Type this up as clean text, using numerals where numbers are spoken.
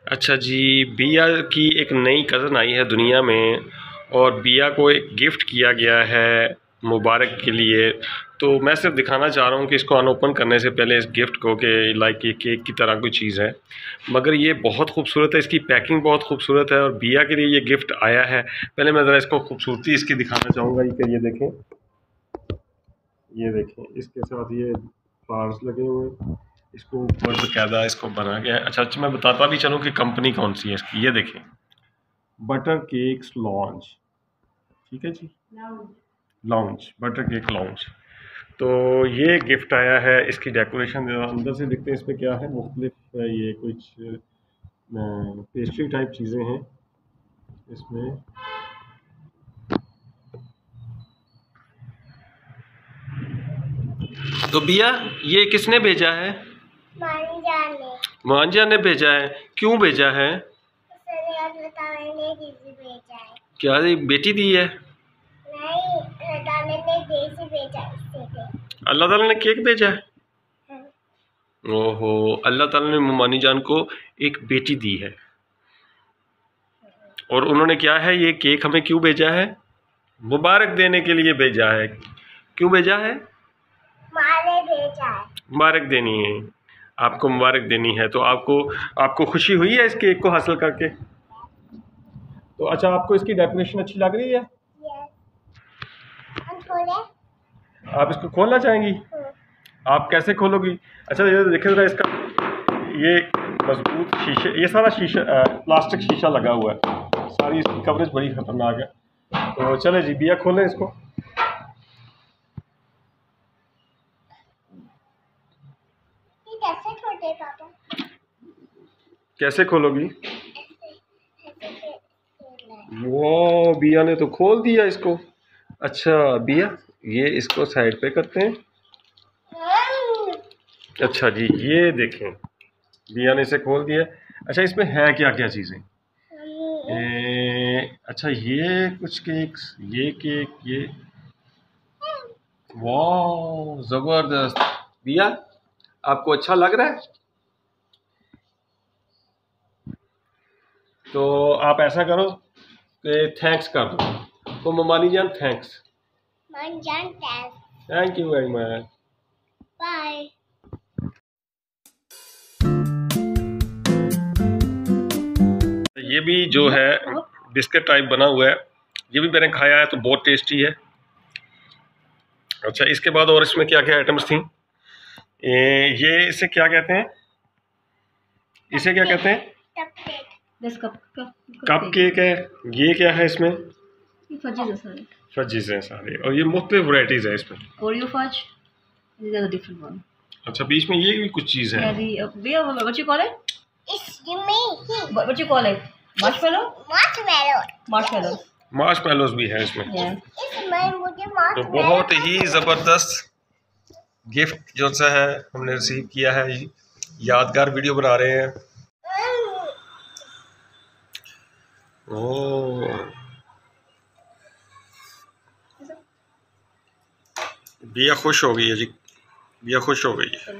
अच्छा जी, बिया की एक नई कज़न आई है दुनिया में और बिया को एक गिफ्ट किया गया है मुबारक के लिए। तो मैं सिर्फ दिखाना चाह रहा हूँ कि इसको अनओपन करने से पहले इस गिफ्ट को कि लाइक ये केक की तरह कोई चीज़ है, मगर ये बहुत खूबसूरत है, इसकी पैकिंग बहुत खूबसूरत है और बिया के लिए ये गिफ्ट आया है। पहले मैं ज़रा इसको खूबसूरती इसकी दिखाना चाहूँगा कि ये देखें इसके साथ ये फ्लावर्स लगे हुए हैं, इसको ऊपर बकायदा इसको बना गया है। अच्छा, मैं बताता भी चलूँ कि कंपनी कौन सी है इसकी। ये देखें, बटर केक्स लॉन्च, ठीक है जी, लॉन्च, बटर केक लॉन्च। तो ये गिफ्ट आया है। इसकी डेकोरेशन अंदर से देखते हैं इसमें क्या है, मुख्तलिफ ये कुछ पेस्ट्री टाइप चीज़ें हैं इसमें। तो बिया, ये किसने भेजा है? मांझा ने। मांझा ने भेजा है? क्यों भेजा है? भेजा है। क्या ये बेटी दी है? नहीं, अल्लाह ताला ने केक भेजा है। ओहो, अल्लाह ताला ने मोमानी जान को एक बेटी दी है और उन्होंने क्या है, ये केक हमें क्यों भेजा है? मुबारक देने के लिए भेजा है। क्यों भेजा है? मुबारक देनी है, आपको मुबारक देनी है। तो आपको खुशी हुई है इस केक को हासिल करके? तो अच्छा, आपको इसकी डेकोरेशन अच्छी लग रही है? आप इसको खोलना चाहेंगी? आप कैसे खोलोगी? अच्छा, ये देखें जरा इसका, ये मजबूत शीशे, ये सारा शीशा प्लास्टिक शीशा लगा हुआ है, सारी इसकी कवरेज बड़ी खतरनाक है। तो चले जी बिया, खोलें इसको। कैसे खोलोगी? वो बिया ने तो खोल दिया इसको। अच्छा बिया, ये इसको साइड पे करते हैं। अच्छा जी, ये देखें, बिया ने इसे खोल दिया। अच्छा, इसमें है क्या क्या चीज़ें? अच्छा, ये कुछ केक्स, ये केक, ये वाह ज़बरदस्त। बिया, आपको अच्छा लग रहा है? तो आप ऐसा करो कि थैंक्स कर दो। तो ममानी जान thanks. Thank you very much, bye. ये भी जो है बिस्किट टाइप बना हुआ है, ये भी मैंने खाया है तो बहुत टेस्टी है। अच्छा, इसके बाद और इसमें क्या क्या आइटम्स थी? ये इसे क्या कहते हैं? इसे क्या कहते हैं? कप केक है। ये क्या है इसमें? फजीज हैं सारे, और ये मुख्तलिफ वैरायटीज है इसमें। Oreo fudge, these are the different one. अच्छा, बीच में ये भी कुछ चीज है। What you call it? What you call it? Marshmallow? Marshmallows भी है इसमें। तो बहुत ही जबरदस्त गिफ्ट जो सा है हमने रिसीव किया है, यादगार वीडियो बना रहे हैं। ओह, बिया खुश हो गई है जी, बिया खुश हो गई है।